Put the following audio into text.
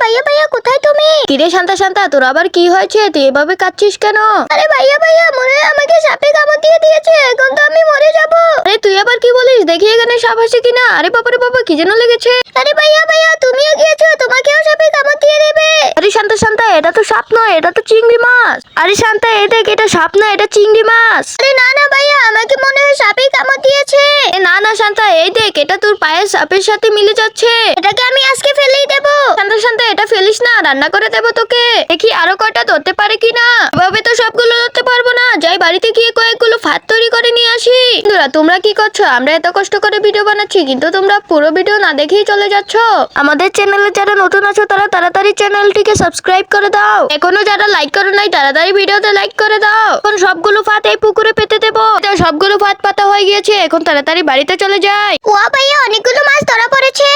ভাইয়া ভাইয়া কোথায় তুমি? কিরে শান্তা শান্তা, তোর আবার কি হয়েছে? তুই এভাবে কাঁদছিস কেন? আরে ভাইয়া ভাইয়া মনে হয় আমাকে সাপে কামড় দিয়ে দিয়েছে, এখন তো আমি মরে যাব। আরে তুই আবার কি বলিস? দেখি এখানে সাপ আছে কিনা। আরে বাবারে বাবা, কি যেন লেগেছে। আরে ভাইয়া ভাইয়া তুমিও গিয়েছো, তোমাকেও সাপে কামড় দিয়ে দেবে। আরে শান্তা শান্তা, এটা তো সাপ নয়, এটা তো চিংড়ি মাছ। আরে শান্তা, এই দেখ, এটা সাপ না, এটা চিংড়ি মাছ। আরে না না ভাইয়া, আমাকে মনে হয় সাপে কামড় দিয়েছে। এ না না শান্তা, এই দেখ, এটা তোর পায়ের সাপের সাথে মিলে যাচ্ছে। এটাকে আমি আজকে ফেলেই দেবো। শান্তা শান্তা, এটা ফেলিস না, রান্না করে দেবো তোকে। দেখি আরো কয়টা ধরতে পারে কিনা। এভাবে তো সবগুলো ধরতে পারবো না, যাই বাড়িতে গিয়ে কয়েকগুলো ফাঁদ তৈরি করে নিয়ে আসি। বন্ধুরা, তোমরা কি করছো? আমরা এত কষ্ট করে ভিডিও বানাচ্ছি, কিন্তু তোমরা পুরো ভিডিও না দেখেই চলে যাচ্ছ। আমাদের চ্যানেলে যারা নতুন আছো তারা তাড়াতাড়ি চ্যানেলটিকে সাবস্ক্রাইব করে দাও। এখনো যারা লাইক করো নাই তাড়াতাড়ি ভিডিওতে লাইক করে দাও। এখন সবগুলো ফাঁদ এই পুকুরে পেতে দেবো। সবগুলো ফাঁদ পাতা হয়ে গিয়েছে, এখন তাড়াতাড়ি বাড়িতে চলে যাই। ওয়া ভাইয়া অনেকগুলো মাছ ধরা পড়েছে।